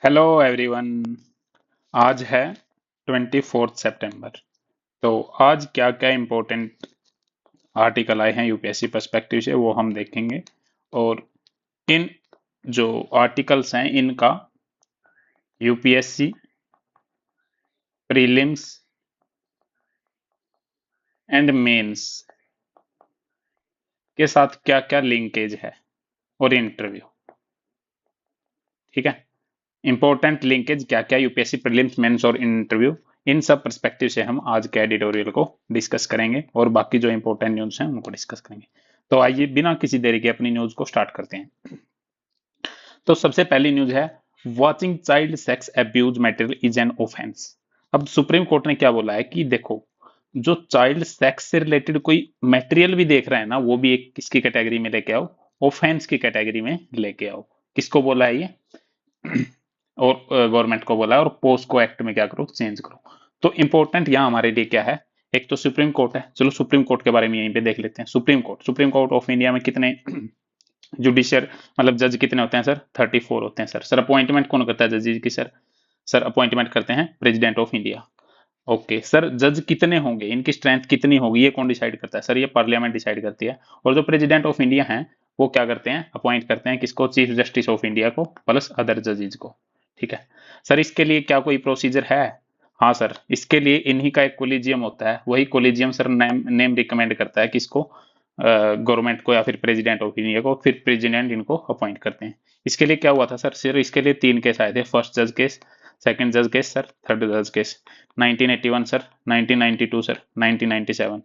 Hello everyone. आज है 24 सितंबर। तो आज क्या क्या इम्पोर्टेंट आर्टिकल आए हैं यूपीएससी पर्सपेक्टिव से वो हम देखेंगे। और इन जो आर्टिकल्स हैं इनका यूपीएससी प्रीलिम्स एंड मेंस के साथ क्या क्या लिंकेज है और इंटरव्यू। ठीक है, इंपॉर्टेंट लिंकेज क्या क्या यूपीएससी प्रीलिम्स मेंस और इंटरव्यू, इन सब पर्सपेक्टिव से हम आज के एडिटोरियल को डिस्कस करेंगे और बाकी जो इंपॉर्टेंट न्यूज हैं उनको डिस्कस करेंगे। तो आइए बिना किसी देरी के अपनी न्यूज को स्टार्ट करते हैं। तो सबसे पहली न्यूज है, watching child sex abuse material is an offence. अब सुप्रीम कोर्ट ने क्या बोला है कि देखो, जो चाइल्ड सेक्स से रिलेटेड कोई मटेरियल भी देख रहा है ना, वो भी एक किसकी कैटेगरी में लेके आओ, ऑफेंस की कैटेगरी में लेके आओ। किसको बोला है ये? और गवर्नमेंट को बोला है, और पोस्को एक्ट में क्या करो, चेंज करो। तो इंपॉर्टेंट यहाँ हमारे लिए क्या है? एक तो सुप्रीम कोर्ट है, चलो सुप्रीम कोर्ट के बारे में यहीं पे देख लेते हैं। सुप्रीम कोर्ट ऑफ इंडिया में कितने जुडिशियल मतलब जज कितने होते हैं सर? 34 होते हैं सर। सर अपॉइंटमेंट कौन करता है जजेज की? सर सर अपॉइंटमेंट करते हैं president of India. Okay sir, जज कितने होंगे, इनकी स्ट्रेंथ कितनी होगी, ये कौन डिसाइड करता है? सर ये पार्लियामेंट डिसाइड करती है। और जो प्रेसिडेंट ऑफ इंडिया हैं वो क्या करते हैं? अपॉइंट करते हैं किसको? चीफ जस्टिस ऑफ इंडिया को प्लस अदर जजेज को। ठीक है सर, इसके लिए क्या कोई प्रोसीजर है? हाँ सर, इसके लिए इन्हीं का एक कोलिजियम होता है, वही collegium sir name name recommend करता है किसको? गवर्नमेंट को या फिर प्रेसिडेंट ऑफ इंडिया को, फिर प्रेसिडेंट इनको अपॉइंट करते हैं। इसके लिए क्या हुआ था सर? सर इसके लिए 3 केस आए थे, फर्स्ट जज केस, सेकंड जज केस सर, थर्ड जज केस। 1981 sir, 1992 sir, 1997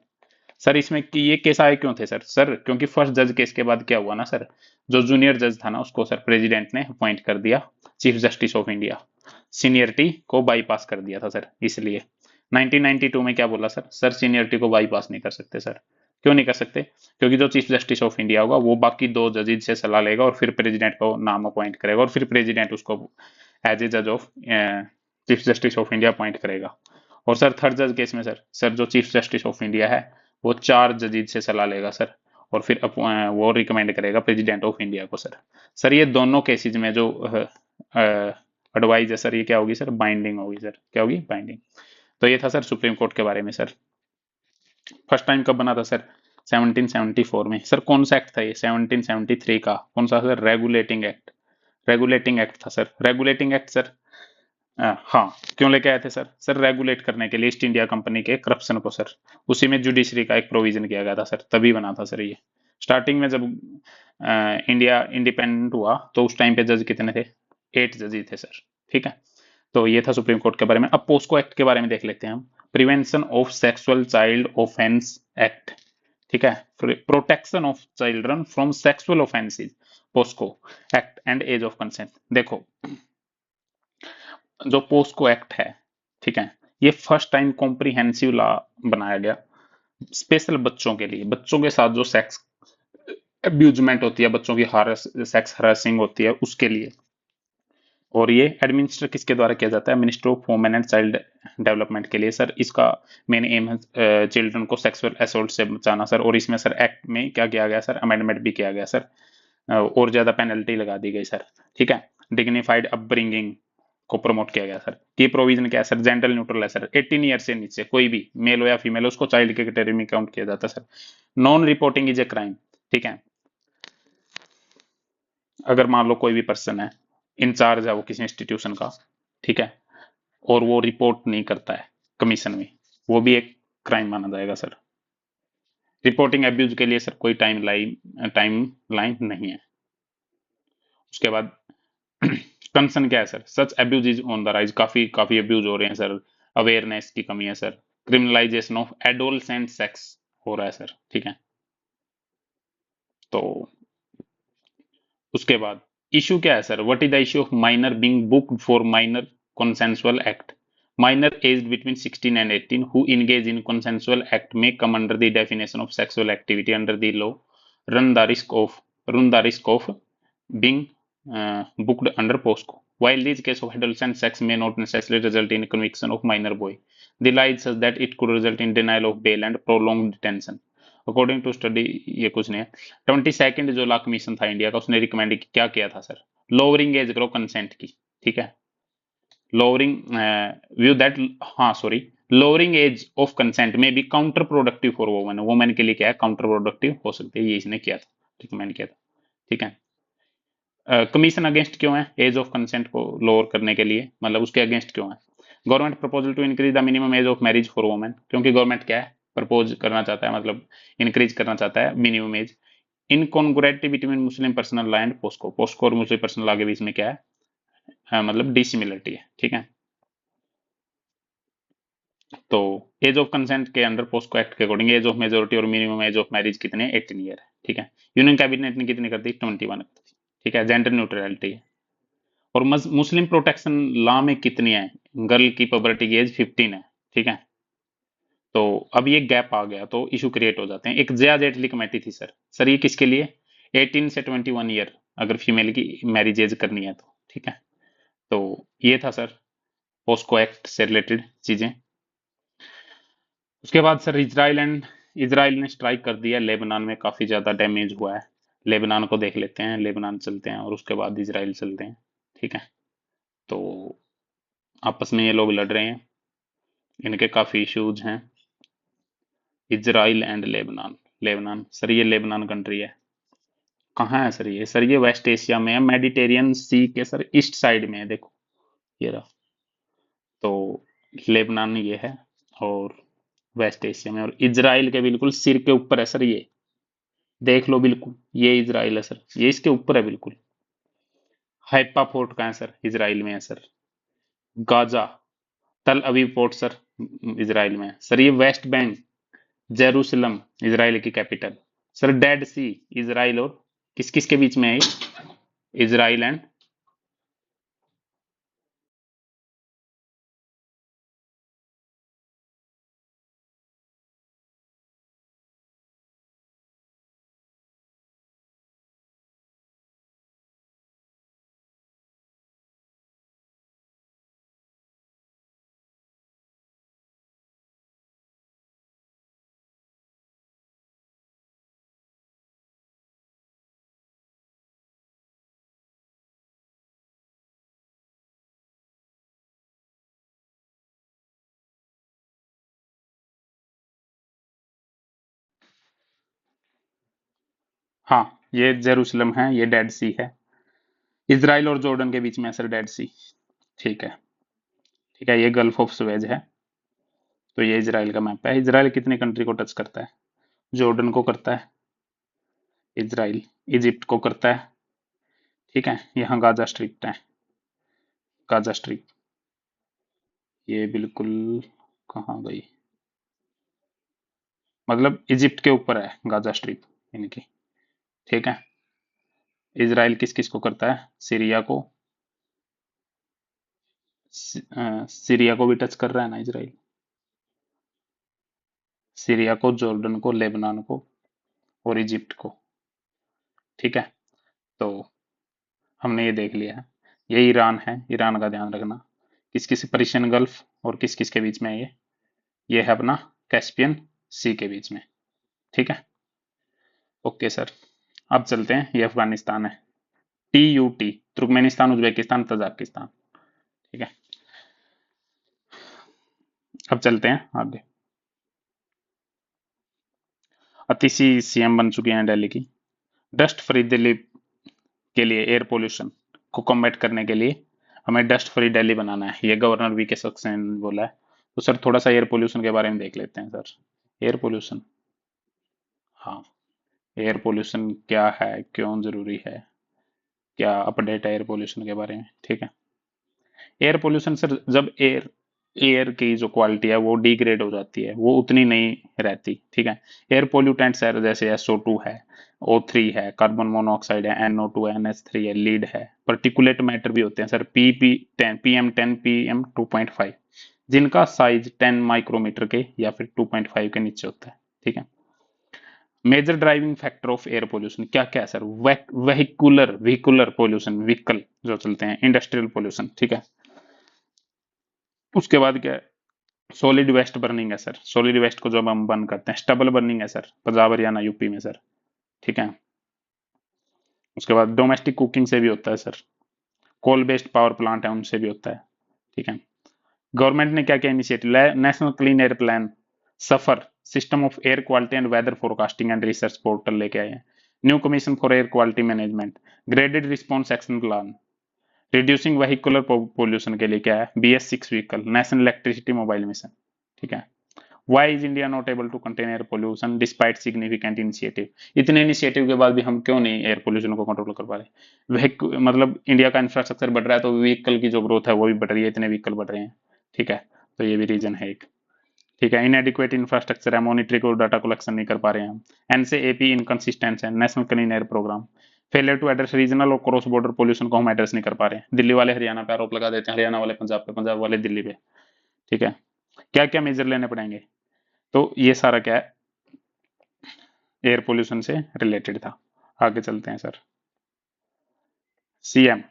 sir. इसमें कि ये केस आए क्यों थे सर? सर क्योंकि फर्स्ट जज केस के बाद क्या हुआ ना सर, जो जूनियर जज था ना उसको सर प्रेसिडेंट ने अपॉइंट कर दिया chief justice of India, seniority को बाईपास कर दिया था सर। इसलिए 1992 में क्या बोला सर? सर सीनियरिटी को बाईपास नहीं कर सकते सर। क्यों नहीं कर सकते? क्योंकि जो चीफ जस्टिस ऑफ इंडिया होगा वो बाकी 2 जजेज से सलाह लेगा और फिर प्रेसिडेंट को नाम अपॉइंट करेगा और फिर प्रेसिडेंट उसको एज ए जज of chief justice of India appoint करेगा। और सर थर्ड जज केस में सर जो चीफ जस्टिस ऑफ इंडिया है वो 4 जजेज से सलाह लेगा सर और फिर वो रिकमेंड करेगा प्रेसिडेंट ऑफ इंडिया को सर। सर ये दोनों केसेज में जो एडवाइस है सर, ये क्या होगी सर? बाइंडिंग होगी सर। क्या होगी? बाइंडिंग। तो ये था सर सुप्रीम कोर्ट के बारे में सर। फर्स्ट टाइम कब बना था सर? 1774 में। सर कौन सा एक्ट था ये? 1773 का कौन सा sir? Regulating act. Regulating act था सर। रेगुलेटिंग एक्ट सर हाँ, क्यों लेके आए थे सर? सर रेगुलेट करने के लिए ईस्ट इंडिया कंपनी के करप्शन को सर। उसी में जुडिशरी का एक प्रोविजन किया गया था सर, तभी बना था सर ये। स्टार्टिंग में जब इंडिया इंडिपेंडेंट हुआ तो उस टाइम पे जज कितने थे? 8 जज थे सर। ठीक है, तो ये था सुप्रीम कोर्ट के बारे में। अब पोस्को एक्ट के बारे में देख लेते हैं हम। Prevention of sexual child offence act. ठीक है, protection of children from sexual offences, POCSO act and age of consent. देखो, जो पोस्को एक्ट है, ठीक है, ये फर्स्ट टाइम कॉम्प्रिहेंसिव लॉ बनाया गया स्पेशल बच्चों के लिए। बच्चों के साथ जो सेक्स अब्यूजमेंट होती है, बच्चों की सेक्स हरासिंग होती है, उसके लिए। और ये एडमिनिस्टर किसके द्वारा किया जाता है? Minister of women and child development के लिए सर। इसका मेन एम है चिल्ड्रन को सेक्सुअल असोल्ट से बचाना सर। और इसमें सर एक्ट में क्या किया गया सर? अमेंडमेंट भी किया गया सर, और ज्यादा पेनल्टी लगा दी गई सर। ठीक है, डिग्निफाइड अपब्रिंगिंग को प्रमोट किया गया सर। की प्रोविजन क्या है सर? जेंडर न्यूट्रल है सर। 18 ईयर से नीचे कोई भी मेल हो या फीमेल हो, उसको चाइल्ड के कैटेगरी में काउंट किया जाता है sir. Non reporting is a crime. ठीक है, अगर मान लो कोई भी पर्सन है, इंचार्ज है वो किसी इंस्टीट्यूशन का, ठीक है, और वो रिपोर्ट नहीं करता है कमीशन में, वो भी एक क्राइम माना जाएगा सर। रिपोर्टिंग एब्यूज के लिए सर कोई टाइम लाइन नहीं है। उसके बाद कंसर्न क्या है sir? Such abuse is on the rise. काफी काफी अब्यूज हो रहे हैं सर। अवेयरनेस की कमी है sir. Criminalisation of adolescent sex हो रहा है सर। ठीक है, तो उसके बाद इशू क्या है sir? What is the issue of minor being booked for minor consensual act? Minor aged between 16 and 18 who engage in consensual act may come under the definition of sexual activity under the law, run the risk of run the risk of being booked under POSCO. While these cases of adolescent sex may not necessarily result in conviction of minor boy, the law is such that it could result in denial of bail and prolonged detention. According to study, ये कुछ नहीं है। 22nd जो law commission था India का, उसने recommend क्या किया था सर? लोअरिंग एज करो कंसेंट की। ठीक है, लोअरिंग व्यू दैट, हाँ sorry, lowering age of consent में be counter productive for women, women के लिए क्या है, काउंटर प्रोडक्टिव हो सकती है, ये इसने किया था, रिकमेंड किया था। ठीक है। कमीशन अगेंस्ट क्यों है, एज ऑफ कंसेंट को लोअर करने के लिए, मतलब उसके अगेंस्ट क्यों है। Government proposal to increase the minimum age of marriage for women, क्योंकि गवर्नमेंट क्या है, प्रपोज करना चाहता है, मतलब इंक्रीज करना चाहता है minimum age. Incongruity between Muslim personal law and POCSO, POCSO और मुस्लिम पर्सनल लॉ के बीच में क्या है, मतलब डिसिमिलरिटी है। ठीक है। तो एज ऑफ कंसेंट के अंदर पोस्को एक्ट के अकॉर्डिंग एज ऑफ मेजोरिटी और मिनिमम एज ऑफ मैरिज कितने, 18 ईयर है। ठीक है। यूनियन कैबिनेट ने कितनी कर दी, 21 कर दी। ठीक है। जेंडर न्यूट्रलिटी है। और मुस्लिम प्रोटेक्शन लॉ में कितनी है, गर्ल की पबर्टी की एज 15 है। ठीक है। तो अब ये गैप आ गया तो इशू क्रिएट हो जाते हैं। एक जया जेटली कमेटी थी सर, सर ये किसके लिए, 18 से 21 ईयर अगर फीमेल की मैरिज एज करनी है तो। ठीक है। तो ये था सर पोस्को एक्ट से रिलेटेड चीजें। उसके बाद सर इजराइल ने स्ट्राइक कर दिया, लेबनान में काफी ज्यादा डैमेज हुआ है। लेबनान को देख लेते हैं, लेबनान चलते हैं और उसके बाद इजराइल चलते हैं। ठीक है। तो आपस में ये लोग लड़ रहे हैं, इनके काफी इश्यूज हैं। Israel and Lebanon, Lebanon sir ये लेबनान कंट्री है, कहाँ है सर ये, सर ये वेस्ट एशिया में है, मेडिटेरियन सी के सर ईस्ट साइड में है, देखो ये रहा। तो लेबनान ये है और वेस्ट एशिया में, और इजराइल के बिल्कुल सिर के ऊपर है सर ये, देख लो बिल्कुल ये इजराइल है सर, ये इसके ऊपर है बिल्कुल। हाइपा फोर्ट कहाँ है सर, इजराइल में है सर। गाजा, तल अवीव पोर्ट सर इजराइल में है सर। ये वेस्ट बैंक, जेरूसलम इजराइल की कैपिटल। सर डेड सी, इजराइल और किस किस के बीच में है ये, इजराइल एंड, हाँ ये जेरूसलम है, ये डेड सी है, इजराइल और जॉर्डन के बीच में है सर डेड सी। ठीक है। ठीक है। ये गल्फ ऑफ सुएज है। तो ये इजराइल का मैप है। इजराइल कितने कंट्री को टच करता है, जॉर्डन को करता है इजराइल, इजिप्ट को करता है। ठीक है। यहाँ गाजा स्ट्रिप है, गाजा स्ट्रिप ये बिल्कुल कहाँ गई, मतलब इजिप्ट के ऊपर है गाजा स्ट्रिप इनकी। ठीक है। इजराइल किस किस को करता है, सीरिया को, सीरिया को भी टच कर रहा है ना इजराइल, सीरिया को, जॉर्डन को, लेबनान को और इजिप्ट को। ठीक है। तो हमने ये देख लिया है। ये ईरान है, ईरान का ध्यान रखना, किस किस, पर्शियन गल्फ और किस किस के बीच में है ये है अपना कैस्पियन सी के बीच में। ठीक है। Okay sir. अब चलते हैं, ये अफगानिस्तान है, TUT, तुर्कमेनिस्तान, उज्बेकिस्तान, तजाकिस्तान। ठीक है। अब चलते हैं आगे। अतिशी CM बन चुकी हैं दिल्ली की। डस्ट फ्री दिल्ली के लिए, एयर पोल्यूशन को कॉम्बैट करने के लिए हमें डस्ट फ्री दिल्ली बनाना है, ये गवर्नर VK सक्सेना ने बोला है। तो सर थोड़ा सा एयर पोल्यूशन के बारे में देख लेते हैं सर। एयर पोल्यूशन, हाँ, एयर पोल्यूशन क्या है, क्यों जरूरी है, क्या अपडेट है एयर पोल्यूशन के बारे में। ठीक है। एयर पोल्यूशन सर, जब एयर एयर की जो क्वालिटी है वो डिग्रेड हो जाती है, वो उतनी नहीं रहती। ठीक है। एयर पोल्यूटेंट्स है जैसे SO2 है, O3 है, कार्बन मोनोऑक्साइड है, NO2 है, NH3 है, लीड है, पर्टिकुलेट मैटर भी होते हैं सर, PP10, PM10, PM2.5, जिनका साइज 10 माइक्रोमीटर के या फिर 2.5 के नीचे होता है। ठीक है। Major driving factor of air pollution क्या क्या है सर, व्हीकुलर पोल्यूशन, व्हीकल जो चलते हैं, इंडस्ट्रियल पोल्यूशन। ठीक है। उसके बाद क्या है, सॉलिड वेस्ट बर्निंग है सर, सॉलिड वेस्ट को जब हम बर्न करते हैं, स्टबल बर्निंग है सर, पंजाब हरियाणा यूपी में सर। ठीक है। उसके बाद डोमेस्टिक कुकिंग से भी होता है sir, coal based power plant है उनसे भी होता है। ठीक है। गवर्नमेंट ने क्या क्या इनिशिएटिव लाया? National clean air plan, SAFAR, system of air quality and weather forecasting and research portal लेके आए हैं। New commission for air quality management, graded response action plan, reducing vehicular pollution के लिए क्या है? BS6 vehicle, national electricity mobile mission. ठीक है। Why is India not able to contain air pollution despite significant initiative? इतने initiative के बाद भी हम क्यों नहीं एयर पोल्यूशन को कंट्रोल कर पा रहे? मतलब इंडिया का इंफ्रास्ट्रक्चर बढ़ रहा है तो व्हीकल की जो ग्रोथ है वो भी बढ़ रही है, इतने व्हीकल बढ़ रहे हैं। ठीक है, तो ये भी रीजन है एक। ठीक है, इनएडिक्वेट इंफ्रास्ट्रक्चर है, मॉनिटरिंग और डाटा कलेक्शन नहीं कर पा रहे हैं हम। NCAP इनकंसिस्टेंट है, national clean air programme. Failure to address regional और क्रॉस बॉर्डर पोल्यूशन को हम एड्रेस नहीं कर पा रहे हैं। दिल्ली वाले हरियाणा पे आरोप लगा देते हैं, हरियाणा वाले पंजाब पे, पंजाब वाले दिल्ली पे। ठीक है, क्या क्या मेजर लेने पड़ेंगे? तो ये सारा क्या है? एयर पोल्यूशन से रिलेटेड था। आगे चलते हैं सर। सीएम,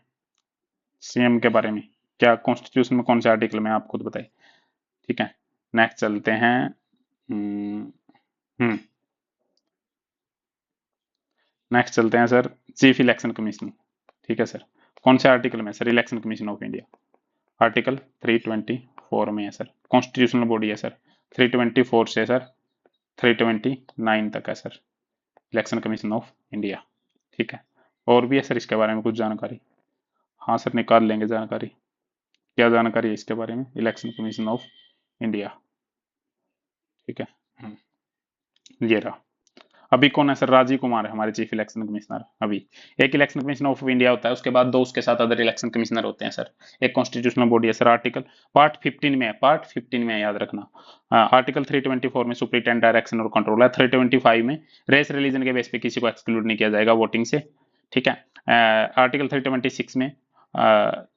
सीएम के बारे में क्या कॉन्स्टिट्यूशन में कौन से आर्टिकल में आप खुद बताइए। ठीक है, नेक्स्ट चलते हैं। हम्म हम्म, नेक्स्ट चलते हैं सर, चीफ इलेक्शन कमीशन। ठीक है सर, कौन से आर्टिकल में sir? Election commission of India article 324 में है सर, कॉन्स्टिट्यूशनल बॉडी है सर। 324 से सर 329 तक है sir election commission of India. ठीक है, और भी है सर इसके बारे में कुछ जानकारी? हाँ सर, निकाल लेंगे जानकारी। क्या जानकारी है इसके बारे में? Election commission of India. ठीक है, ये रहा। अभी कौन है सर? राजीव कुमार है हमारे चीफ इलेक्शन कमिश्नर अभी। एक इलेक्शन कमिश्नर ऑफ इंडिया होता है, उसके बाद दो उसके साथ अदर इलेक्शन कमिश्नर होते हैं सर। एक कॉन्स्टिट्यूशनल बॉडी है सर। आर्टिकल पार्ट 15 में है, पार्ट 15 में है, याद रखना। आर्टिकल 324 में सुप्रिटेंडेंट डायरेक्शन और कंट्रोल है। 325 में रेस रिलीजन के बेस पे किसी को एक्सक्लूड नहीं किया जाएगा वोटिंग से। ठीक है। आर्टिकल 326 में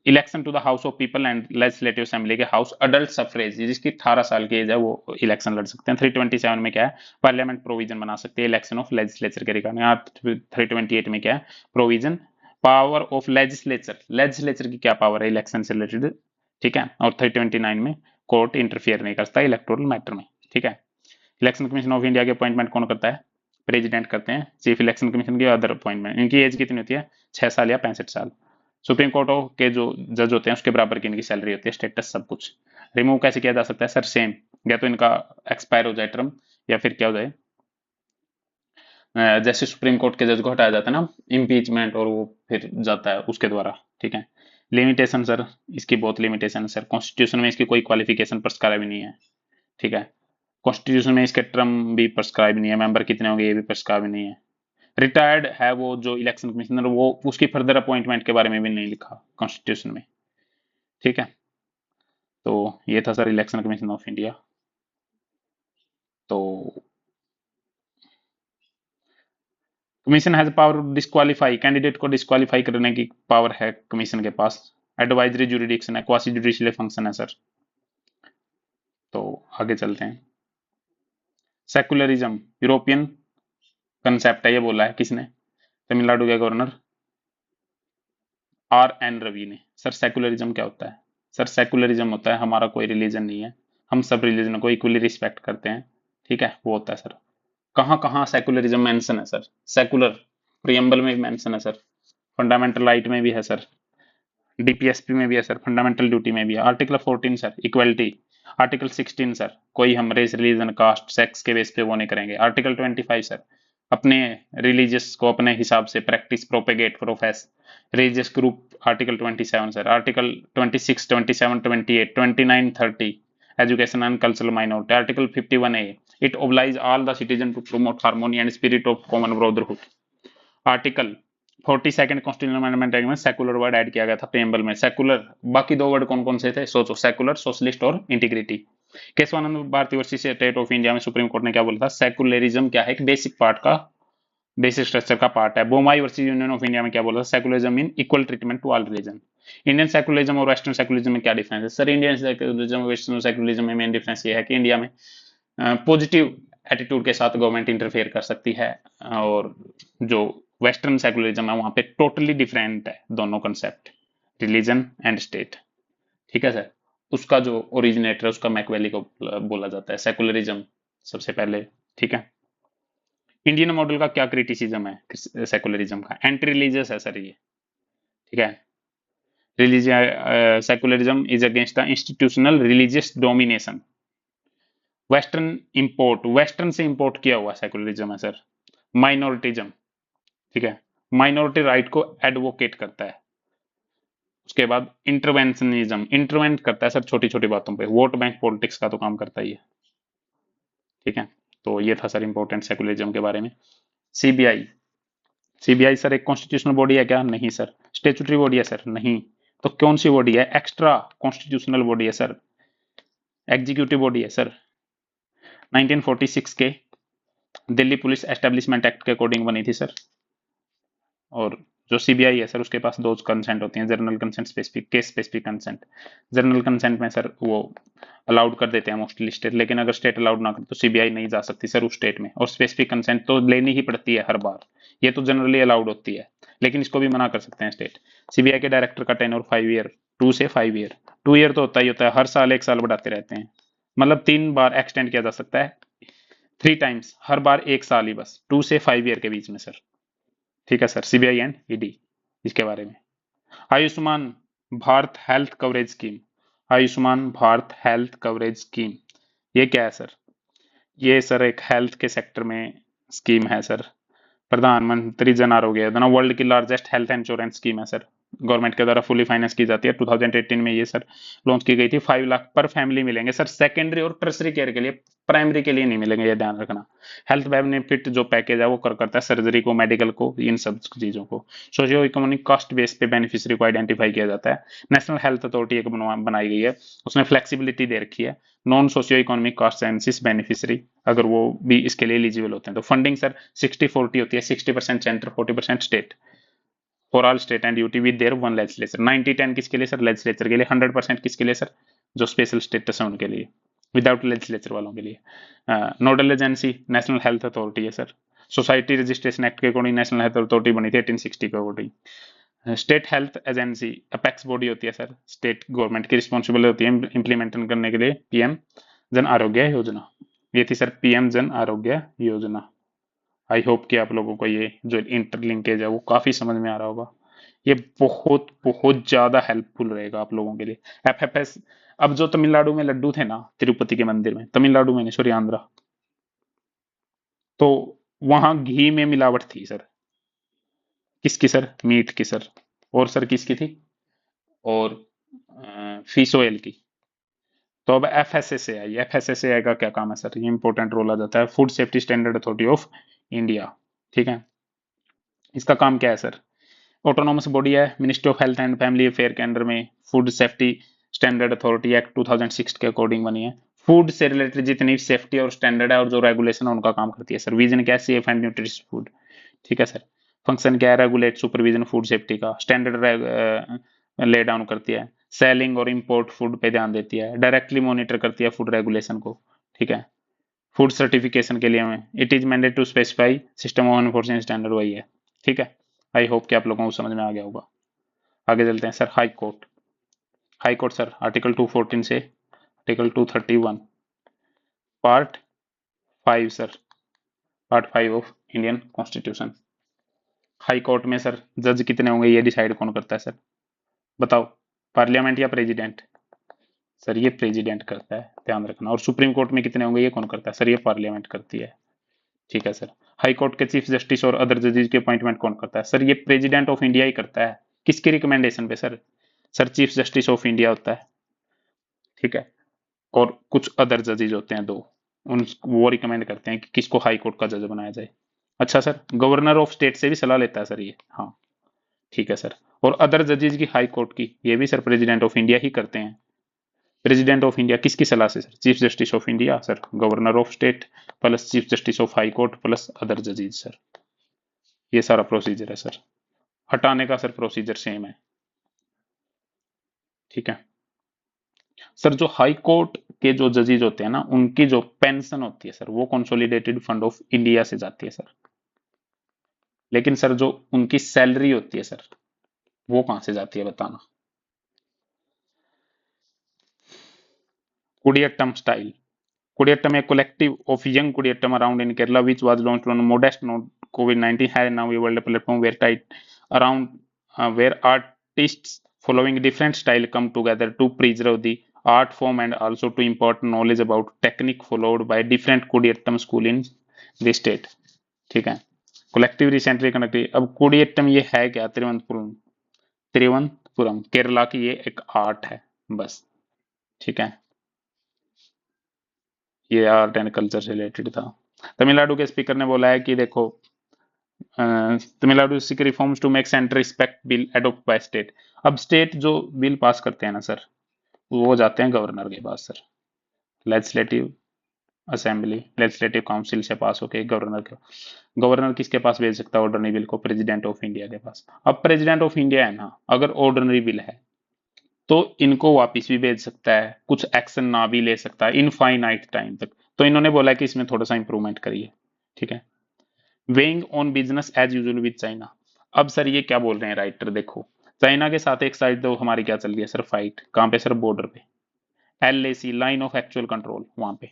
election to the house of people and legislative assembly के हाउस अडल्ट सफरेज, जिसकी 18 साल की एज है वो इलेक्शन लड़ सकते हैं। 327 में क्या है? पार्लियामेंट प्रोविजन बना सकते हैं इलेक्शन ऑफ लेजिस्लेचर के रिगार्डिंग। 328 में क्या है? Provision power of legislature, legislature की क्या पावर है इलेक्शन से रिलेटेड। ठीक है, और 329 में कोर्ट इंटरफियर नहीं करता इलेक्टोरल मैटर में। ठीक है। इलेक्शन कमीशन ऑफ इंडिया के अपॉइंटमेंट कौन करता है? प्रेसिडेंट करते हैं। चीफ इलेक्शन कमीशन की अदर अपॉइंटमेंट, इनकी एज कितनी होती है? 6 साल या 65 साल। सुप्रीम कोर्ट के जो जज होते हैं उसके बराबर की इनकी सैलरी होती है, स्टेटस सब कुछ। रिमूव कैसे किया जा सकता है सर? सेम, या तो इनका एक्सपायर हो जाए टर्म, या फिर क्या हो जाए, जैसे सुप्रीम कोर्ट के जज को हटाया जाता है ना, इम्पीचमेंट, और वो फिर जाता है उसके द्वारा। ठीक है। लिमिटेशन सर, इसकी बहुत लिमिटेशन है सर। कॉन्स्टिट्यूशन में इसकी कोई क्वालिफिकेशन प्रिस्क्राइब नहीं है। ठीक है, कॉन्स्टिट्यूशन में इसके टर्म भी प्रिस्क्राइब नहीं है, मेंबर कितने होंगे ये भी प्रिस्क्राइब नहीं है। रिटायर्ड है वो जो इलेक्शन कमिश्नर, वो उसकी फर्दर अपॉइंटमेंट के बारे में भी नहीं लिखा कॉन्स्टिट्यूशन में। ठीक है, तो ये था sir election commission of India. तो commission has power disqualify, candidate को डिस्क्वालीफाई करने की पावर है कमीशन के पास। एडवाइजरी जुरिडिक्शन है, क्वासी जुडिशियल फंक्शन है सर। तो आगे चलते हैं। सेकुलरिज्म यूरोपियन कंसेप्ट है, ये बोला है किसने? तमिलनाडु के गवर्नर RN रवि ने। सर सेकुलरिज्म क्या होता है? सर सेकुलरिज्म होता है हमारा कोई रिलीजन नहीं है, हम सब रिलीजन को इक्वली रिस्पेक्ट करते हैं। ठीक है, वो होता है सर। कहाँ कहाँ सेकुलरिज्म मेंशन है सर? सेकुलर प्रियम्बल में भी मेंशन है सर, फंडामेंटल राइट में भी है सर, DPSP में भी है सर, फंडामेंटल ड्यूटी में भी है। Article 14 sir equality. Article 16 sir कोई हम रेस रिलीजन कास्ट सेक्स के बेस पे वो नहीं करेंगे। आर्टिकल 25 सर अपने रिलीजियस को अपने हिसाब से practice propagate profess religious group. Article 27 sir, article 26 27 28 29 30 education and cultural minority. Article 51A it oblige all the citizen to promote harmony and spirit of common brotherhood. Article 42 constitutional amendment act में secular word add किया गया था preamble में। Secular, बाकी दो word कौन कौन से थे सोचो? सेकुलर, सोशलिस्ट और integrity. Kesavananda Bharati versus state of India में सुप्रीम कोर्ट ने क्या बोला था? सेकुलरिज्म क्या है? एक बेसिक पार्ट का, बेसिक स्ट्रक्चर का पार्ट है। Bommai versus union of India में क्या बोला था? Secularism mean equal treatment to all religion. Indian secularism और वेस्टर्न सेकुलरिज्म में क्या डिफरेंस है सर? इंडियन सेकुलरिज्म और वेस्टर्न सेकुलरिज्म में मेन डिफरेंस ये है कि इंडिया में पॉजिटिव एटीट्यूड के साथ गवर्नमेंट इंटरफेयर कर सकती है, और जो वेस्टर्न सेकुलरिज्म है वहां पे टोटली डिफरेंट है दोनों कंसेप्ट, रिलीजन एंड स्टेट। ठीक है सर, उसका जो ओरिजिनेटर है उसका मैकवेली को बोला जाता है सेकुलरिज्म सबसे पहले। ठीक है, इंडियन मॉडल का क्या क्रिटिसिज्म है सेकुलरिज्म का? एंटी रिलीजियस है सर ये। ठीक है, secularism is against the institutional religious domination. Western से इंपोर्ट किया हुआ सेकुलरिज्म है सर। माइनॉरिटिज्म, ठीक है, माइनॉरिटी राइट को एडवोकेट करता है। उसके बाद इंटरवेंशनिज्म, इंटरवेंट करता है सर छोटी छोटी बातों पे, वोट बैंक पॉलिटिक्स का तो काम करता ही है, ठीक है। तो ये था सर इंपॉर्टेंट सेकुलरिज्म के बारे में। सीबीआई, सीबीआई सर एक कॉन्स्टिट्यूशनल बॉडी है क्या? नहीं सर। स्टेचुटरी बॉडी है सर? नहीं। तो कौन सी बॉडी है? एक्स्ट्रा कॉन्स्टिट्यूशनल बॉडी है सर, एग्जीक्यूटिव बॉडी है सर। 1946 के दिल्ली पुलिस एस्टेब्लिशमेंट एक्ट के अकॉर्डिंग बनी थी सर। और जो सीबीआई है सर उसके पास दो कंसेंट होती हैं, general consent, specific, case specific consent. General consent में सर वो अलाउड कर देते हैं मोस्टली स्टेट, लेकिन अगर स्टेट अलाउड ना करे तो सीबीआई नहीं जा सकती सर उस स्टेट में। और स्पेसिफिक कंसेंट तो लेनी ही पड़ती है हर बार, ये तो जनरली अलाउड होती है, लेकिन इसको भी मना कर सकते हैं स्टेट। सीबीआई के डायरेक्टर का टेन्योर 5 ईयर, 2 से 5 ईयर, 2 ईयर तो होता ही होता है, हर साल 1 साल बढ़ाते रहते हैं, मतलब 3 बार एक्सटेंड किया जा सकता है, 3 टाइम्स, हर बार 1 साल ही बस, 2 से 5 ईयर के बीच में सर, ठीक है सर। सीबीआई एंड ईडी, इसके बारे में। Ayushman Bharat health coverage scheme, Ayushman Bharat health coverage scheme, ये क्या है सर? ये सर एक हेल्थ के सेक्टर में स्कीम है सर। प्रधानमंत्री जन आरोग्य योजना वर्ल्ड की लार्जेस्ट हेल्थ इंश्योरेंस स्कीम है सर, गवर्नमेंट के द्वारा फुली फाइनेंस की जाती है। 2018 में ये सर लॉन्च की गई थी। 5 लाख पर फैमिली मिलेंगे सर, सेकेंडरी और टर्सरी केयर के लिए, प्राइमरी के लिए नहीं मिलेंगे, ये ध्यान रखना। हेल्थ बेनिफिट जो पैकेज है वो करता है सर्जरी को, मेडिकल को, इन सब चीजों को। सोशियो इकोनॉमिक कास्ट बेस पे बेनिफिशियरी को आइडेंटिफाई किया जाता है। नेशनल हेल्थ अथॉरिटी एक बनाई गई है, उसने फ्लेक्सिबिलिटी दे रखी है। Non socio economic caste census beneficiary अगर वो भी इसके लिए एलिजिबल होते हैं तो फंडिंग सर 60-40 होती है, 60% centre, 40% state, for all state and UT with their one legislature. 90-10 किसके लिए सर? लेजिस्लेचर के लिए। 100% किसके लिए सर? जो स्पेशल स्टेटस है उनके लिए, विदाउट लेजिस्लेचर वालों के लिए। Nodal agency national health authority है सर। सोसाइटी रजिस्ट्रेशन एक्ट के अकॉर्डिंग नेशनल हेल्थ अथॉरिटी बनी थी 1860 के according. State health agency apex body होती है सर, स्टेट गवर्नमेंट की रिस्पॉन्सिबल होती है इंप्लीमेंट करने के लिए पीएम जन आरोग्य योजना। ये थी sir PM Jan Arogya Yojana. I hope कि आप लोगों को ये जो इंटरलिंकेज है वो काफी समझ में आ रहा होगा। ये बहुत बहुत ज्यादा हेल्पफुल रहेगा आप लोगों के लिए। एफएफएस, अब जो तमिलनाडु में लड्डू थे ना तिरुपति के मंदिर में, तमिलनाडु में नहीं सॉरी आंध्रा, तो वहां घी में मिलावट थी सर। किसकी सर? मीट की सर। और सर किसकी थी? और फिश ऑयल की। तो अब एफएसएसएआई, एफएसएसएआई का क्या काम है सर? ये इंपॉर्टेंट रोल आ जाता है, food safety standard authority of India, ठीक है। इसका काम क्या है सर? ऑटोनॉमस बॉडी है, ministry of health and family affair के अंडर में food safety standard authority act 2006 के अकॉर्डिंग बनी है। फूड से रिलेटेड जितनी सेफ्टी और स्टैंडर्ड है और जो रेगुलेशन है उनका काम करती है सर। विजन क्या है? सेफ एंड न्यूट्रिशियस फूड, ठीक है सर। फंक्शन क्या है? रेगुलेट सुपरविजन फूड सेफ्टी का, स्टैंडर्ड ले डाउन करती है, सेलिंग और इंपोर्ट फूड पे ध्यान देती है, डायरेक्टली मॉनिटर करती है फूड रेगुलेशन को, ठीक है। फूड सर्टिफिकेशन के लिए हमें it is mandate to specify system of enforcement standard, वही है, ठीक है। आई होप कि आप लोगों को समझ में आ गया होगा। आगे चलते हैं sir. High court, high court sir article 214 से article 231 part 5 sir, part 5 of Indian constitution. High court में सर जज कितने होंगे ये डिसाइड कौन करता है सर? बताओ, पार्लियामेंट या प्रेसिडेंट? सर ये प्रेसिडेंट करता है, ध्यान रखना। और सुप्रीम कोर्ट में कितने होंगे ये कौन करता है? सर ये पार्लियामेंट करती है, ठीक है सर। हाई कोर्ट के चीफ जस्टिस और अदर जजेस की अपॉइंटमेंट कौन करता है? सर ये प्रेसिडेंट ऑफ इंडिया ही करता है। किसकी रिकमेंडेशन पे sir? Sir chief justice of India होता है, ठीक है। और कुछ अदर जजेज होते हैं दो, उन वो रिकमेंड करते हैं कि किसको हाई कोर्ट का जज बनाया जाए। अच्छा सर, गवर्नर ऑफ स्टेट से भी सलाह लेता है सर ये, हाँ ठीक है सर। और अदर जजेज की हाई कोर्ट की ये भी सर प्रेसिडेंट ऑफ इंडिया ही करते हैं। प्रेसिडेंट ऑफ इंडिया किसकी सलाह से sir? Chief justice of India sir, governor of state plus chief justice of high court plus other जजेज सर। ये सारा प्रोसीजर है सर। हटाने का सर प्रोसीजर सेम है, ठीक है। सर जो हाई कोर्ट के जो जजेज होते हैं ना उनकी जो पेंशन होती है सर वो कंसोलिडेटेड फंड ऑफ इंडिया से जाती है सर। लेकिन सर जो उनकी सैलरी होती है सर वो कहां से जाती है बताना? कुडियट्टम style, कुडियट्टम a collective of young Kudiyattam around in Kerala which was launched on a modest note. COVID-19 has now evolved a platform where tight around where artists following different style come together to preserve the art form and also to impart knowledge about technique followed by different कुडियट्टम school in the state। ठीक है, collective recently connected. अब कुडियट्टम ये है क्या? तिरुवनंतपुरम, तिरुवनंतपुरम केरला की ये एक art है बस। ठीक है, ये आर्ट एंड कल्चर से रिलेटेड था। तमिलनाडु के स्पीकर ने बोला है कि देखो Tamil Nadu seek reforms to make centre respect bill adopt by state. अब स्टेट जो बिल पास करते हैं ना सर, वो जाते हैं गवर्नर के पास sir, legislative assembly legislative council से पास होके गवर्नर के, गवर्नर किसके पास भेज सकता है ऑर्डनरी बिल को? प्रेसिडेंट ऑफ इंडिया के पास। अब प्रेसिडेंट ऑफ इंडिया है ना, अगर ऑर्डनरी बिल है तो इनको वापस भी भेज सकता है, कुछ एक्शन ना भी ले सकता है इनफाइनाइट टाइम तक। तो इन्होंने बोला कि इसमें थोड़ा सा इंप्रूवमेंट करिए। ठीक है, weighing on business as usual with China. अब सर ये क्या बोल रहे हैं राइटर, देखो चाइना के साथ एक साइड तो हमारी क्या चल रही है सर, फाइट। कहाँ पे सर? बॉर्डर पे, LAC line of actual control वहां पे।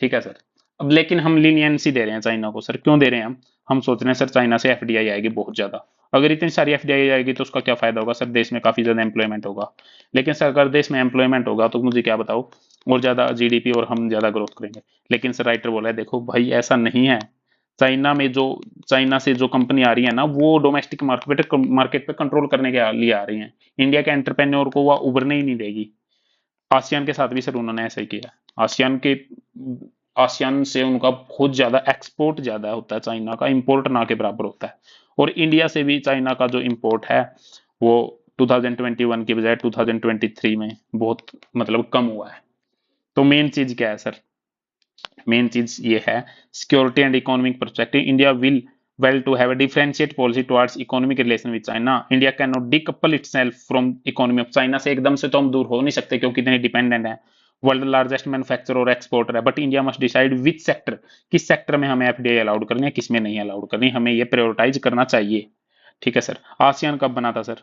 ठीक है सर, अब लेकिन हम लीनियंसी दे रहे हैं चाइना को सर, क्यों दे रहे हैं हम सोच रहे हैं सर चाइना से FDI आएगी बहुत ज्यादा। अगर इतनी सारी FDI आएगी तो उसका क्या फायदा होगा सर? देश में काफी ज्यादा एम्प्लॉयमेंट होगा। लेकिन सर अगर देश में एम्प्लॉयमेंट होगा तो मुझे क्या बताओ, और ज्यादा GDP और हम ज्यादा ग्रोथ करेंगे। लेकिन सर राइटर बोला है देखो भाई ऐसा नहीं है। चाइना में जो, चाइना से जो कंपनी आ रही है ना, वो डोमेस्टिक मार्केट पे कंट्रोल करने के लिए आ रही है। इंडिया के एंटरप्रेन्योर को वह उभरने ही नहीं देगी। आसियान के साथ भी सर उन्होंने ऐसा ही किया। आसियान से उनका बहुत ज्यादा एक्सपोर्ट ज्यादा होता है, चाइना का इंपोर्ट ना के बराबर होता है। और इंडिया से भी चाइना का जो इंपोर्ट है वो 2021 की बजाय 2023 में बहुत मतलब कम हुआ है। तो मेन चीज क्या है सर? मेन चीज ये है security and economic perspective. India will well to have a differentiate policy towards economic relation with China. India cannot decouple itself from economy of China। से एकदम से तो हम दूर हो नहीं सकते क्योंकि इतने डिपेंडेंट है। वर्ल्ड लार्जेस्ट मैन्युफैक्चरर और एक्सपोर्टर है, but India must decide which sector, किस सेक्टर में हमें FDI अलाउड करनी है, किस में नहीं अलाउड करनी, हमें ये प्रायोरिटाइज करना चाहिए। ठीक है सर। आसियान कब बना था सर?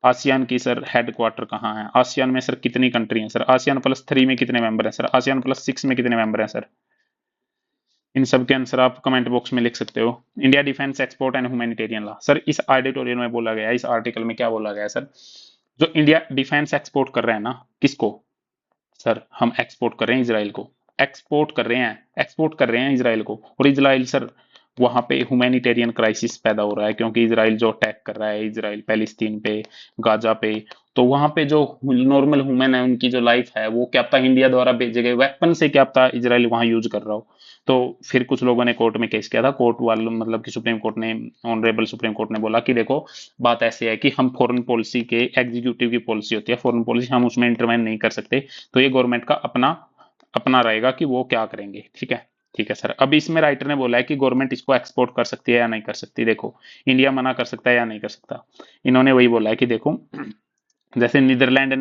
आसियान की सर हेडक्वार्टर कहाँ है? आसियान में सर कितनी कंट्री है सर? ASEAN +3 में कितने मेंबर हैं सर? ASEAN +6 में कितने मेंबर हैं सर? इन सब के आंसर आप कमेंट बॉक्स में लिख सकते हो। India defence export and humanitarian law. Sir इस एडिटोरियल में बोला गया है, इस आर्टिकल में क्या बोला गया है सर? जो इंडिया डिफेंस एक्सपोर्ट कर रहे हैं ना, किसको सर? हम एक्सपोर्ट कर रहे हैं इसराइल को, एक्सपोर्ट कर रहे हैं इसराइल को। और इसराइल सर वहां पे ह्यूमैनिटेरियन क्राइसिस पैदा हो रहा है क्योंकि इसराइल जो अटैक कर रहा है, इसराइल पैलेस्तीन पे, गाजा पे, तो वहां पे जो नॉर्मल ह्यूमन है उनकी जो लाइफ है वो क्या पता इंडिया द्वारा भेजे गए वेपन से क्या पता इसराइल वहां यूज कर रहा हो। तो फिर कुछ लोगों ने कोर्ट में केस किया था, कोर्ट वालों मतलब कि सुप्रीम कोर्ट ने, ऑनरेबल सुप्रीम कोर्ट ने बोला कि देखो बात ऐसे है कि हम फॉरेन पॉलिसी के, एग्जीक्यूटिव की पॉलिसी होती है फॉरेन पॉलिसी, हम उसमें इंटरवेन नहीं कर सकते। तो ये गवर्नमेंट का अपना अपना रहेगा कि वो क्या करेंगे। ठीक है, ठीक है सर। अब इसमें राइटर ने बोला है कि गवर्नमेंट इसको एक्सपोर्ट कर सकती है या नहीं कर सकती। देखो इंडिया मना कर सकता है या नहीं कर सकता। इन्होंने वही बोला है कि देखो जैसे नीदरलैंड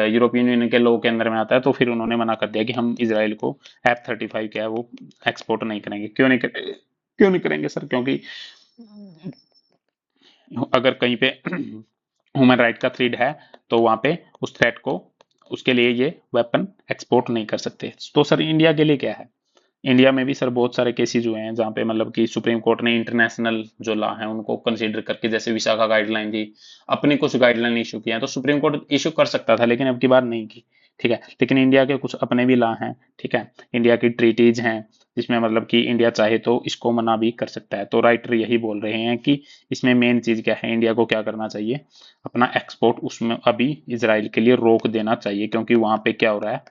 यूरोपियन यूनियन के लॉ के अंदर में आता है, तो फिर उन्होंने मना कर दिया कि हम इसराइल को F-35 क्या है वो एक्सपोर्ट नहीं करेंगे। क्यों नहीं करेंगे सर? क्योंकि अगर कहीं पे ह्यूमन राइट का थ्रेड है तो वहां पे उस थ्रेट को, उसके लिए ये वेपन एक्सपोर्ट नहीं कर सकते। तो सर इंडिया के लिए क्या है? इंडिया में भी सर बहुत सारे केसेस हुए हैं जहाँ पे मतलब कि सुप्रीम कोर्ट ने इंटरनेशनल जो लॉ है उनको कंसीडर करके, जैसे विशाखा गाइडलाइन थी, अपनी कुछ गाइडलाइन इशू किया है, तो सुप्रीम कोर्ट इशू कर सकता था लेकिन अब की बार नहीं की। ठीक है, लेकिन इंडिया के कुछ अपने भी लॉ हैं। ठीक है, इंडिया की ट्रीटीज हैं जिसमें मतलब कि इंडिया चाहे तो इसको मना भी कर सकता है। तो राइटर यही बोल रहे हैं कि इसमें मेन चीज क्या है, इंडिया को क्या करना चाहिए, अपना एक्सपोर्ट उसमें अभी इसराइल के लिए रोक देना चाहिए क्योंकि वहां पे क्या हो रहा है,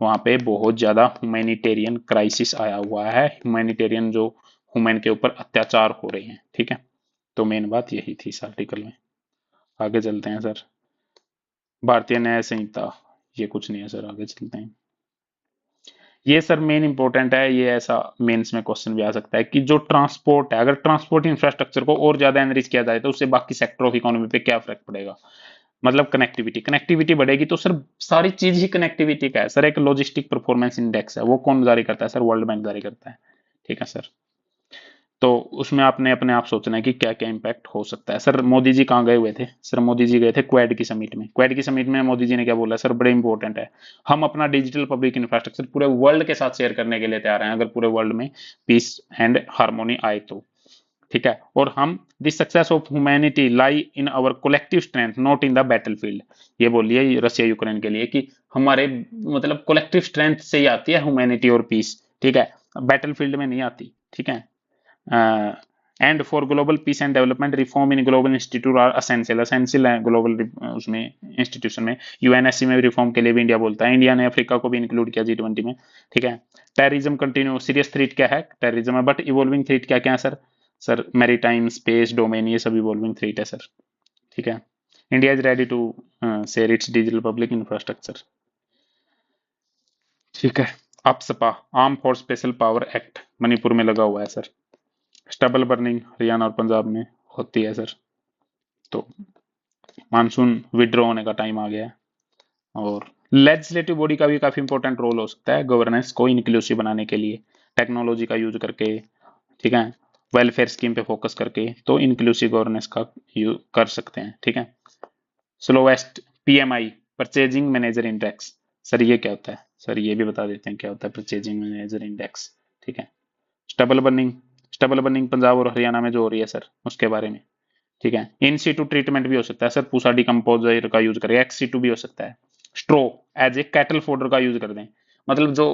वहां पे बहुत ज्यादा ह्यूमैनिटेरियन क्राइसिस आया हुआ है, ह्यूमैनिटेरियन जो ह्यूमन के ऊपर अत्याचार हो रहे हैं। ठीक है, तो मेन बात यही थी इस आर्टिकल में। आगे चलते हैं सर। भारतीय न्याय संहिता, ये कुछ नहीं है सर, आगे चलते हैं। ये सर मेन इंपॉर्टेंट है, ये ऐसा मेंस में क्वेश्चन भी आ सकता है कि जो ट्रांसपोर्ट है, अगर ट्रांसपोर्ट इंफ्रास्ट्रक्चर को और ज्यादा एनरिच किया जाए तो उससे बाकी सेक्टर ऑफ इकोनॉमी पे क्या फर्क पड़ेगा? मतलब कनेक्टिविटी बढ़ेगी तो सर सारी चीज ही कनेक्टिविटी का है सर। एक लॉजिस्टिक परफॉर्मेंस इंडेक्स है, वो कौन जारी करता है सर? वर्ल्ड बैंक जारी करता है। ठीक है सर, तो उसमें आपने अपने आप सोचना है कि क्या क्या इंपैक्ट हो सकता है। सर मोदी जी कहाँ गए हुए थे सर? मोदी जी गए थे क्वेड की समिट में। क्वेड की समिट में मोदी जी ने क्या बोला सर? बड़े इंपॉर्टेंट है, हम अपना डिजिटल पब्लिक इंफ्रास्ट्रक्चर पूरे वर्ल्ड के साथ शेयर करने के लिए तैयार हैं अगर पूरे वर्ल्ड में पीस एंड हार्मोनी आए तो। ठीक है। और हम the success of humanity lie in our collective strength not in the battlefield, ये बोलिए रशिया यूक्रेन के लिए कि हमारे मतलब कोलेक्टिव स्ट्रेंथ से ही आती है ह्यूमैनिटी और पीस, ठीक है, बैटलफील्ड में नहीं आती, ठीक है। And for global peace and development reform in global institute are essential, essential है ग्लोबल उसमें इंस्टीट्यूशन में। यूएनएससी में रिफॉर्म के लिए भी इंडिया बोलता है, इंडिया ने अफ्रीका को भी इंक्लूड किया G20 में, ठीक है। टेररिज्म कंटिन्यू, सीरियस थ्रेट क्या है, टेररिज्म है, बट इवॉल्विंग थ्रेट क्या क्या है sir, sir maritime space domain ये सब इवॉल्विंग थ्रेट है सर, ठीक है। India is ready to share its digital public infrastructure, ठीक है। AFSPA, arm force special power act Manipur में लगा हुआ है सर। स्टबल बर्निंग हरियाणा और पंजाब में होती है सर। तो मानसून विड्रॉ होने का टाइम आ गया है। और लेजिस्लेटिव बॉडी का भी काफी इंपॉर्टेंट रोल हो सकता है गवर्नेंस को इंक्लूसिव बनाने के लिए, टेक्नोलॉजी का यूज करके, ठीक है, वेलफेयर स्कीम पे फोकस करके, तो इंक्लूसिव गवर्नेंस का यूज कर सकते हैं, ठीक है। Slowest PMI, purchasing manager index, sir ये क्या होता है, सर ये भी बता देते हैं क्या होता है परचेजिंग मैनेजर इंडेक्स, ठीक है। Stubble burning, stubble burning Punjab और हरियाणा में जो हो रही है सर उसके बारे में, ठीक है। इन सीटू ट्रीटमेंट भी हो सकता है सर, पूसा डिकम्पोजर का यूज करें, एक्स सीटू भी हो सकता है। स्ट्रो एज ए कैटल फोडर का यूज कर दें, मतलब जो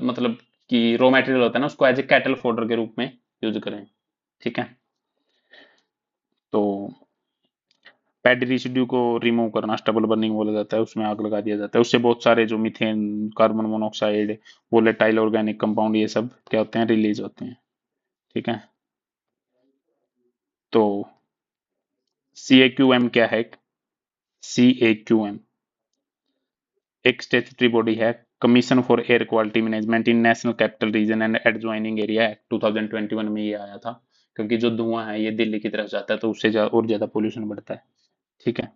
मतलब कि रॉ मटेरियल होता है ना उसको एज ए कैटल फोडर के रूप में यूज करें, ठीक है। तो पेड रेसिड्यू को रिमूव करना स्टबल बर्निंग बोला जाता है, उसमें आग लगा दिया जाता है, उससे बहुत सारे जो methane, carbon monoxide, volatile organic compound ये सब क्या होते हैं, रिलीज होते हैं, ठीक है। तो CAQM क्या है, CAQM एक स्टेचुटरी बॉडी है, commission for air quality management in national capital region and adjoining area act 2021 में ये आया था, क्योंकि जो धुआं है ये दिल्ली की तरफ जाता है तो उससे और ज्यादा पोल्यूशन बढ़ता है, ठीक है।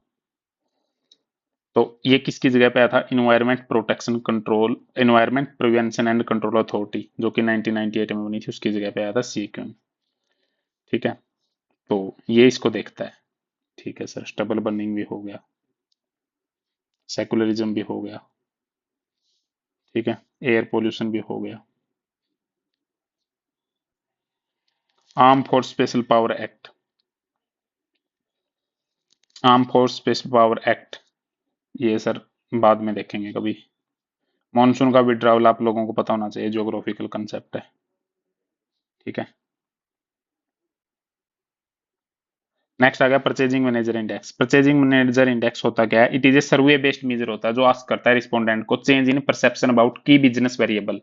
तो ये किसकी जगह पे आया था, environment protection control, environment prevention and control authority जो कि 1998 में बनी थी, उसकी जगह पे आया था CAQM, ठीक है। तो ये इसको देखता है, ठीक है सर। स्टबल बर्निंग भी हो गया, सेकुलरिज्म भी हो गया, ठीक है, एयर पोल्यूशन भी हो गया। Arm force special power act, arm force special power act ये सर बाद में देखेंगे कभी। मॉनसून का विड्रावल आप लोगों को पता होना चाहिए, ज्योग्राफिकल कंसेप्ट है, ठीक है। नेक्स्ट आ गया purchasing manager index. Purchasing manager index होता क्या है, it is a survey based measure होता है जो आस्क करता है रिस्पोंडेंट को change in perception about key business variable,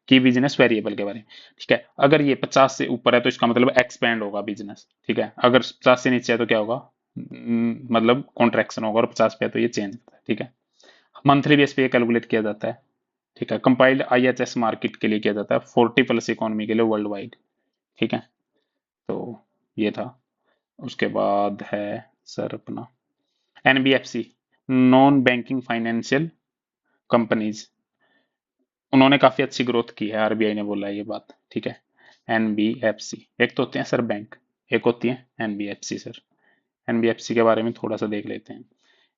key business variable के बारे में, ठीक है। अगर ये 50 से ऊपर है तो इसका मतलब एक्सपेंड होगा बिजनेस, ठीक है। अगर 50 से नीचे है तो क्या होगा, मतलब कॉन्ट्रैक्शन होगा, और 50 पे है तो ये चेंज होता है, ठीक है। मंथली बेस पे कैलकुलेट किया जाता है, ठीक है। कंपाइल्ड IHS मार्केट के लिए किया जाता है, 40 प्लस इकोनॉमी के लिए वर्ल्ड वाइड, ठीक है। तो ये था। उसके बाद है सर अपना NBFC, non banking financial companies, उन्होंने काफी अच्छी ग्रोथ की है, RBI ने बोला है ये बात, ठीक है। NBFC, एक तो होते हैं सर बैंक, एक होती है NBFC सर। NBFC के बारे में थोड़ा सा देख लेते हैं।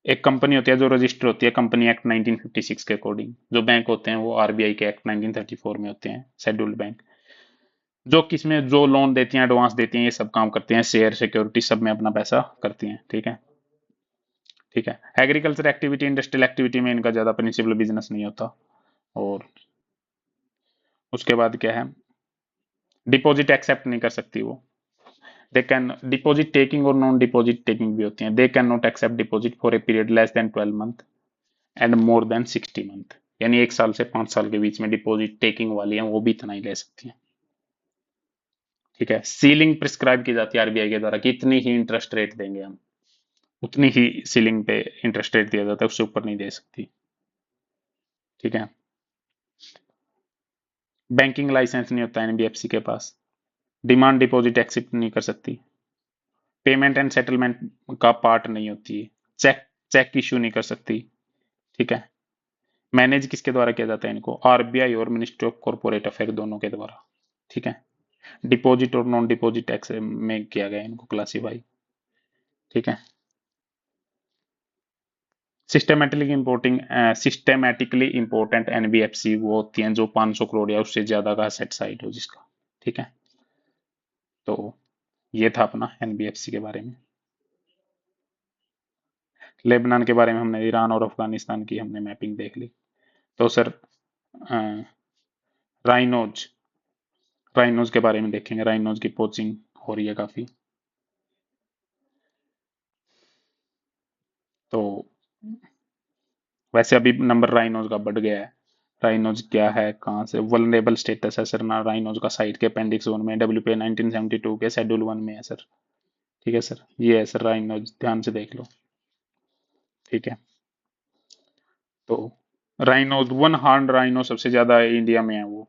एक कंपनी होती है जो रजिस्टर होती है कंपनी एक्ट 1956 के अकॉर्डिंग, जो बैंक होते हैं वो RBI के एक्ट 1934 में होते हैं, शेड्यूल्ड बैंक, जो किसमें जो लोन देती हैं, एडवांस देती हैं, ये सब काम करते हैं, शेयर सिक्योरिटी सब में अपना पैसा करती हैं, ठीक है, ठीक है। एग्रीकल्चर एक्टिविटी, इंडस्ट्रियल एक्टिविटी में इनका ज्यादा प्रिंसिपल बिजनेस नहीं होता। और उसके बाद क्या है, डिपॉजिट एक्सेप्ट नहीं कर सकती वो, दे कैन डिपॉजिट टेकिंग और नॉन डिपॉजिट टेकिंग भी होती हैं, they can not accept deposit for a period less than 12 month and more than 60 month, यानी 1 साल से 5 साल के बीच में डिपॉजिट टेकिंग वाली हैं वो भी इतना ही ले सकती हैं, ठीक है। सीलिंग प्रिस्क्राइब की जाती है RBI के द्वारा कि इतनी ही इंटरेस्ट रेट देंगे हम, उतनी ही सीलिंग पे इंटरेस्ट रेट दिया जाता है, उससे ऊपर नहीं दे सकती, ठीक है। बैंकिंग लाइसेंस नहीं होता NBFC के पास, डिमांड डिपॉजिट एक्सेप्ट नहीं कर सकती, पेमेंट एंड सेटलमेंट का पार्ट नहीं होती है, चेक चेक इश्यू नहीं कर सकती, ठीक है। मैनेज किसके द्वारा किया जाता है इनको, RBI और मिनिस्ट्री ऑफ कॉर्पोरेट अफेयर दोनों के द्वारा, ठीक है। डिपॉजिट और नॉन डिपॉजिट टैक्स में किया गया इनको क्लासीफाई, ठीक है। सिस्टेमेटिकली इंपोर्टेंट NBFC वो होती हैं जो 500 करोड़ या उससे ज्यादा का सेट साइड हो जिसका, ठीक है। तो ये था अपना एनबीएफसी के बारे में। लेबनान के बारे में हमने ईरान और अफगानिस्तान की हमने मैपिंग देख ली। तो सर राइनोज, राइनोज के बारे में देखेंगे। राइनोज की पोचिंग हो रही है काफी। तो वैसे अभी नंबर राइनोज का बढ़ गया है। राइनोज क्या है, कहाँ से वल्नरेबल स्टेटस है सर ना राइनोज का, साइट के अपेंडिक्स 1 में, डब्ल्यूपीए 1972 के शेड्यूल 1 में है सर। ठीक है सर, ये है सर राइनोज, ध्यान से देख लो। ठीक है, तो राइनो, वन हॉर्न राइनो सबसे ज्यादा इंडिया में है वो।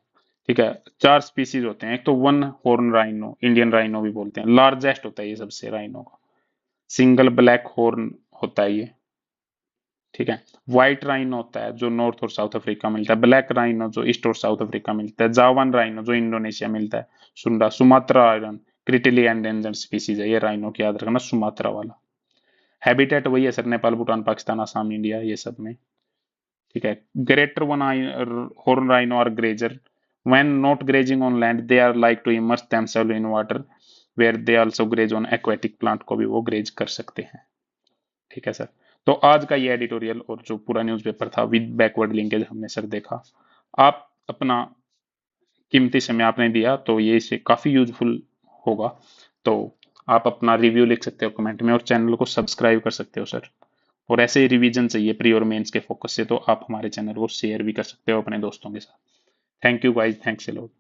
ठीक है, 4 स्पीसीज होते हैं। एक तो one horn rhino, Indian rhino भी बोलते हैं, लार्जेस्ट होता है ये सबसे राइनो का। सिंगल ब्लैक हॉर्न होता है ये। ठीक है, व्हाइट राइनो होता है जो नॉर्थ और साउथ अफ्रीका मिलता है, ब्लैक राइनो जो ईस्ट और साउथ अफ्रीका मिलता है, जावान राइनो जो इंडोनेशिया मिलता है, सुंडा सुमात्रा आयरन क्रिटिली एंडेंजर्ड स्पीसीज है ये राइनो की, याद रखना सुमात्रा वाला। हैबिटेट वही है सर, नेपाल भूटान पाकिस्तान आसाम इंडिया ये सब में। ठीक है, greater one horn rhino are grazer. When not grazing on land, they are like to immerse themselves in water, where they also graze on aquatic plant को भी वो ग्रेज कर सकते हैं। ठीक है सर, तो आज का ये एडिटोरियल और जो पूरा न्यूज़पेपर था विद बैकवर्ड लिंकेज हमने सर देखा। आप अपना कीमती समय आपने दिया, तो ये इसे काफी यूजफुल होगा। तो आप अपना रिव्यू लिख सकते हो कमेंट में, और चैनल को सब्सक्राइब कर सकते हो सर। और ऐसे ही रिवीजन चाहिए प्री और मेंस के फोकस से, तो आप हमारे चैनल को शेयर भी कर सकते हो अपने दोस्तों के साथ। Thank you guys, thanks a lot.